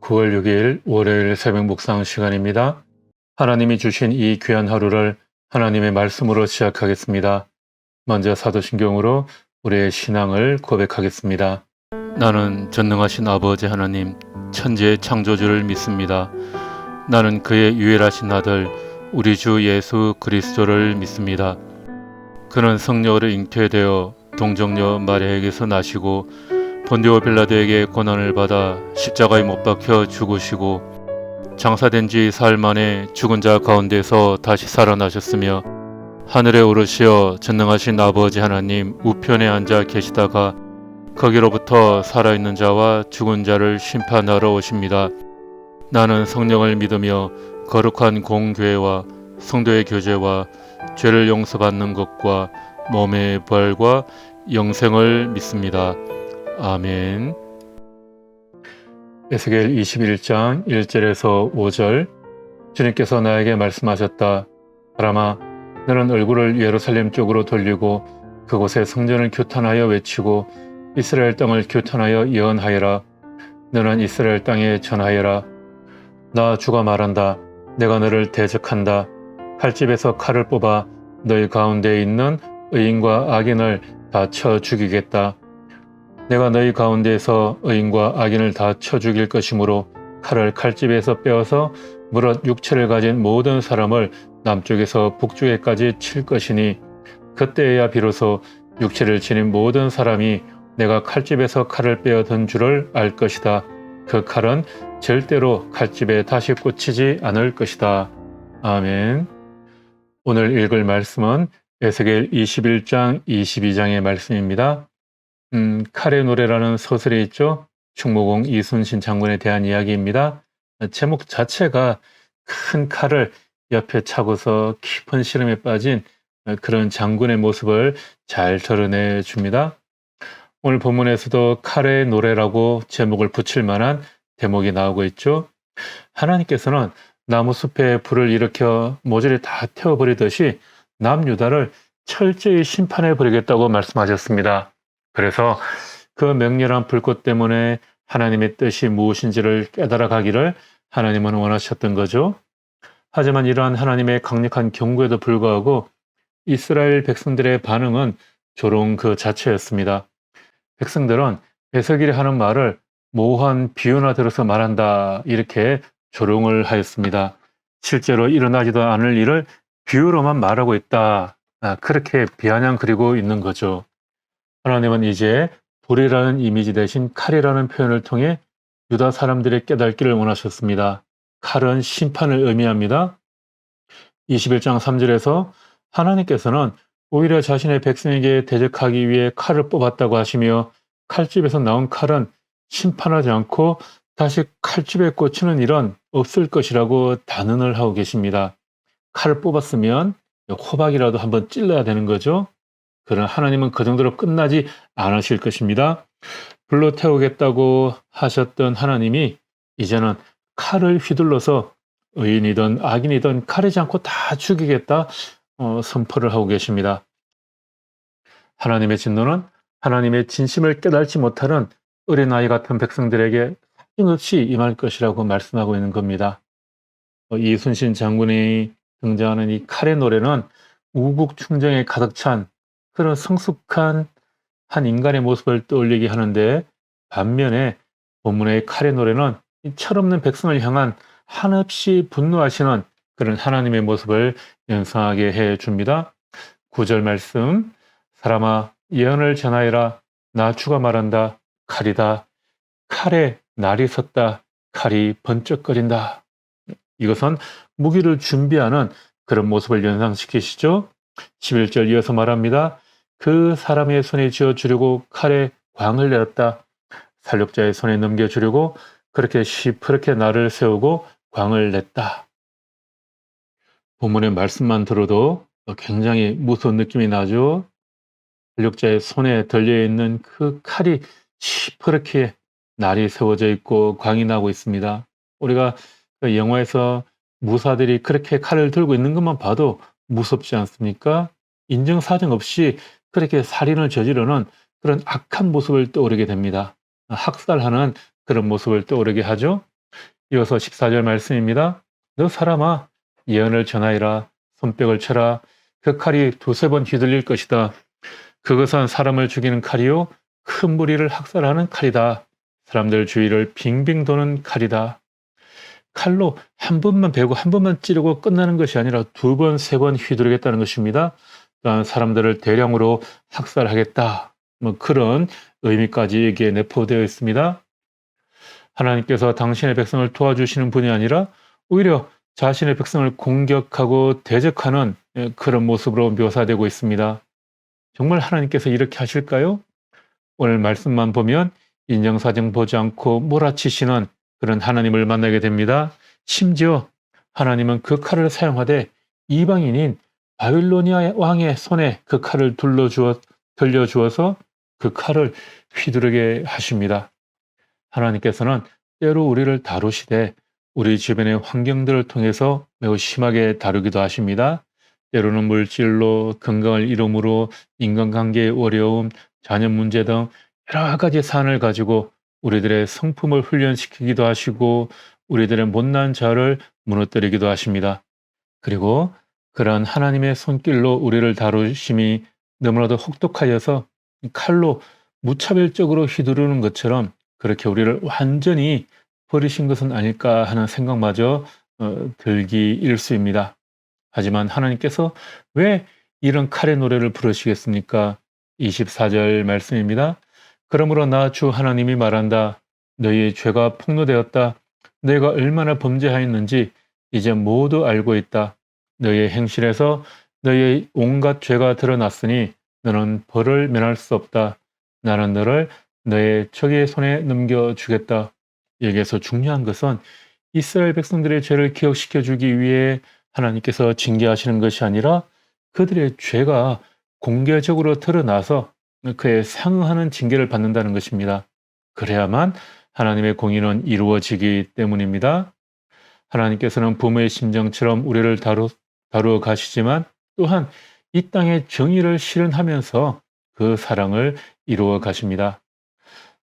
9월 6일 월요일 새벽 묵상 시간입니다. 하나님이 주신 이 귀한 하루를 하나님의 말씀으로 시작하겠습니다. 먼저 사도신경으로 우리의 신앙을 고백하겠습니다. 나는 전능하신 아버지 하나님, 천지의 창조주를 믿습니다. 나는 그의 유일하신 아들, 우리 주 예수 그리스도를 믿습니다. 그는 성령으로 잉태되어 동정녀 마리아에게서 나시고 본디오 빌라도에게 고난을 받아 십자가에 못 박혀 죽으시고 장사된 지 사흘 만에 죽은 자 가운데서 다시 살아나셨으며 하늘에 오르시어 전능하신 아버지 하나님 우편에 앉아 계시다가 거기로부터 살아있는 자와 죽은 자를 심판하러 오십니다. 나는 성령을 믿으며 거룩한 공교회와 성도의 교제와 죄를 용서받는 것과 몸의 부활과 영생을 믿습니다. 아멘. 에스겔 21장 1절에서 5절. 주님께서 나에게 말씀하셨다. 사람아, 너는 얼굴을 예루살렘 쪽으로 돌리고 그곳에 성전을 규탄하여 외치고 이스라엘 땅을 규탄하여 예언하여라. 너는 이스라엘 땅에 전하여라. 나 주가 말한다. 내가 너를 대적한다. 칼집에서 칼을 뽑아 너희 가운데에 있는 의인과 악인을 다 쳐 죽이겠다. 내가 너희 가운데에서 의인과 악인을 다 쳐 죽일 것이므로 칼을 칼집에서 빼어서 무릇 육체를 가진 모든 사람을 남쪽에서 북쪽에까지 칠 것이니 그때에야 비로소 육체를 지닌 모든 사람이 내가 칼집에서 칼을 빼어 든 줄을 알 것이다. 그 칼은 절대로 칼집에 다시 꽂히지 않을 것이다. 아멘. 오늘 읽을 말씀은 에스겔 21장 22장의 말씀입니다. 칼의 노래라는 소설이 있죠. 충무공 이순신 장군에 대한 이야기입니다. 제목 자체가 큰 칼을 옆에 차고서 깊은 시름에 빠진 그런 장군의 모습을 잘 드러내 줍니다. 오늘 본문에서도 칼의 노래라고 제목을 붙일 만한 대목이 나오고 있죠. 하나님께서는 나무숲에 불을 일으켜 모조리 다 태워버리듯이 남유다를 철저히 심판해 버리겠다고 말씀하셨습니다. 그래서 그 맹렬한 불꽃 때문에 하나님의 뜻이 무엇인지를 깨달아 가기를 하나님은 원하셨던 거죠. 하지만 이러한 하나님의 강력한 경고에도 불구하고 이스라엘 백성들의 반응은 조롱 그 자체였습니다. 백성들은 에스겔이 하는 말을 모호한 비유나 들어서 말한다 이렇게 조롱을 하였습니다. 실제로 일어나지도 않을 일을 비유로만 말하고 있다. 그렇게 비아냥거리고 있는 거죠. 하나님은 이제 불이라는 이미지 대신 칼이라는 표현을 통해 유다 사람들의 깨닫기를 원하셨습니다. 칼은 심판을 의미합니다. 21장 3절에서 하나님께서는 오히려 자신의 백성에게 대적하기 위해 칼을 뽑았다고 하시며 칼집에서 나온 칼은 심판하지 않고 다시 칼집에 꽂히는 일은 없을 것이라고 단언을 하고 계십니다. 칼을 뽑았으면 호박이라도 한번 찔러야 되는 거죠. 그러나 하나님은 그 정도로 끝나지 않으실 것입니다. 불로 태우겠다고 하셨던 하나님이 이제는 칼을 휘둘러서 의인이든 악인이든 가리지 않고 다 죽이겠다 선포를 하고 계십니다. 하나님의 진노는 하나님의 진심을 깨달지 못하는 어린아이 같은 백성들에게 사정없이 임할 것이라고 말씀하고 있는 겁니다. 이순신 장군이 등장하는 이 칼의 노래는 우국충정에 가득 찬 그런 성숙한 한 인간의 모습을 떠올리게 하는데 반면에 본문의 칼의 노래는 이 철없는 백성을 향한 한없이 분노하시는 그런 하나님의 모습을 연상하게 해줍니다. 9절 말씀, 사람아 예언을 전하여라. 나 주가 말한다. 칼이다. 칼에 날이 섰다. 칼이 번쩍거린다. 이것은 무기를 준비하는 그런 모습을 연상시키시죠. 11절 이어서 말합니다. 그 사람의 손에 쥐어주려고 칼에 광을 내었다. 살육자의 손에 넘겨주려고 그렇게 시퍼렇게 날을 세우고 광을 냈다. 본문의 말씀만 들어도 굉장히 무서운 느낌이 나죠. 살육자의 손에 들려있는 그 칼이 시퍼렇게 날이 세워져 있고 광이 나고 있습니다. 우리가 그 영화에서 무사들이 그렇게 칼을 들고 있는 것만 봐도 무섭지 않습니까? 인정사정 없이 그렇게 살인을 저지르는 그런 악한 모습을 떠오르게 됩니다. 학살하는 그런 모습을 떠오르게 하죠. 이어서 14절 말씀입니다. 너 사람아, 예언을 전하여라. 손뼉을 쳐라. 그 칼이 두세 번 휘둘릴 것이다. 그것은 사람을 죽이는 칼이요 큰 무리를 학살하는 칼이다. 사람들 주위를 빙빙 도는 칼이다. 칼로 한 번만 베고 한 번만 찌르고 끝나는 것이 아니라 두 번, 세 번 휘두르겠다는 것입니다. 또한 사람들을 대량으로 학살하겠다. 그런 의미까지 여기에 내포되어 있습니다. 하나님께서 당신의 백성을 도와주시는 분이 아니라 오히려 자신의 백성을 공격하고 대적하는 그런 모습으로 묘사되고 있습니다. 정말 하나님께서 이렇게 하실까요? 오늘 말씀만 보면 인정사정 보지 않고 몰아치시는 그런 하나님을 만나게 됩니다. 심지어 하나님은 그 칼을 사용하되 이방인인 바빌로니아 왕의 손에 그 칼을 들려주어서 그 칼을 휘두르게 하십니다. 하나님께서는 때로 우리를 다루시되 우리 주변의 환경들을 통해서 매우 심하게 다루기도 하십니다. 때로는 물질로, 건강을 잃음으로, 인간관계의 어려움, 자녀 문제 등 여러 가지 사안을 가지고 우리들의 성품을 훈련시키기도 하시고 우리들의 못난 자를 무너뜨리기도 하십니다. 그리고 그러한 하나님의 손길로 우리를 다루심이 너무나도 혹독하여서 칼로 무차별적으로 휘두르는 것처럼 그렇게 우리를 완전히 버리신 것은 아닐까 하는 생각마저 들기 일쑤입니다. 하지만 하나님께서 왜 이런 칼의 노래를 부르시겠습니까? 24절 말씀입니다. 그러므로 나 주 하나님이 말한다. 너희의 죄가 폭로되었다. 너희가 얼마나 범죄하였는지 이제 모두 알고 있다. 너희의 행실에서 너희의 온갖 죄가 드러났으니 너는 벌을 면할 수 없다. 나는 너를 너의 적의 손에 넘겨주겠다. 여기에서 중요한 것은 이스라엘 백성들의 죄를 기억시켜 주기 위해 하나님께서 징계하시는 것이 아니라 그들의 죄가 공개적으로 드러나서 그에 상응하는 징계를 받는다는 것입니다. 그래야만 하나님의 공의는 이루어지기 때문입니다. 하나님께서는 부모의 심정처럼 우리를 다루어 가시지만 또한 이 땅의 정의를 실현하면서 그 사랑을 이루어 가십니다.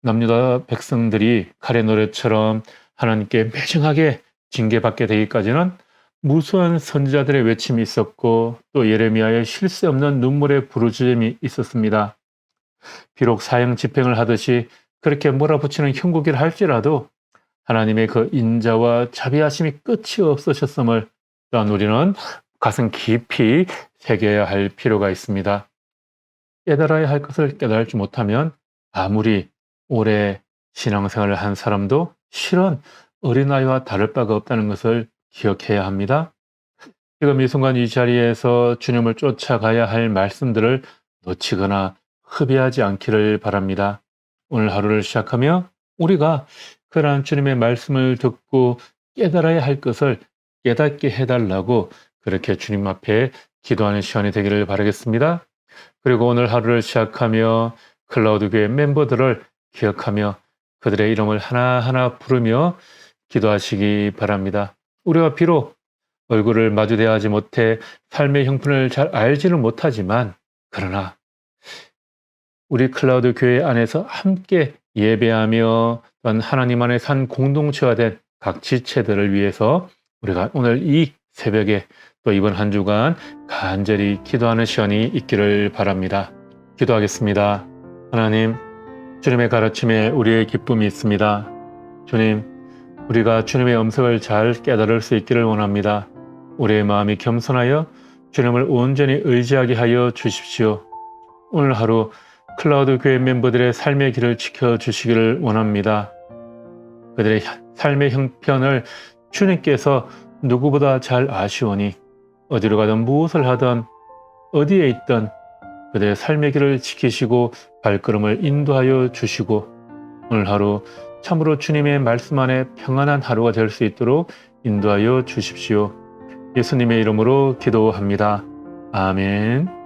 남유다 백성들이 칼의 노래처럼 하나님께 매정하게 징계받게 되기까지는 무수한 선지자들의 외침이 있었고 또 예레미야의 쉴 새 없는 눈물의 부르짖음이 있었습니다. 비록 사형 집행을 하듯이 그렇게 몰아붙이는 형국이라 할지라도 하나님의 그 인자와 자비하심이 끝이 없으셨음을 또한 우리는 가슴 깊이 새겨야 할 필요가 있습니다. 깨달아야 할 것을 깨달지 못하면 아무리 오래 신앙생활을 한 사람도 실은 어린아이와 다를 바가 없다는 것을 기억해야 합니다. 지금 이 순간 이 자리에서 주님을 쫓아가야 할 말씀들을 놓치거나 흡입하지 않기를 바랍니다. 오늘 하루를 시작하며 우리가 그러한 주님의 말씀을 듣고 깨달아야 할 것을 깨닫게 해달라고 그렇게 주님 앞에 기도하는 시간이 되기를 바라겠습니다. 그리고 오늘 하루를 시작하며 클라우드 교회 멤버들을 기억하며 그들의 이름을 하나하나 부르며 기도하시기 바랍니다. 우리가 비록 얼굴을 마주대하지 못해 삶의 형편을 잘 알지는 못하지만 그러나 우리 클라우드 교회 안에서 함께 예배하며 또한 하나님 안에 산 공동체가 된 각 지체들을 위해서 우리가 오늘 이 새벽에 또 이번 한 주간 간절히 기도하는 시간이 있기를 바랍니다. 기도하겠습니다. 하나님, 주님의 가르침에 우리의 기쁨이 있습니다. 주님, 우리가 주님의 음성을 잘 깨달을 수 있기를 원합니다. 우리의 마음이 겸손하여 주님을 온전히 의지하게 하여 주십시오. 오늘 하루 클라우드 교회 멤버들의 삶의 길을 지켜주시기를 원합니다. 그들의 삶의 형편을 주님께서 누구보다 잘 아시오니 어디로 가든 무엇을 하든 어디에 있든 그들의 삶의 길을 지키시고 발걸음을 인도하여 주시고 오늘 하루 참으로 주님의 말씀 안에 평안한 하루가 될 수 있도록 인도하여 주십시오. 예수님의 이름으로 기도합니다. 아멘.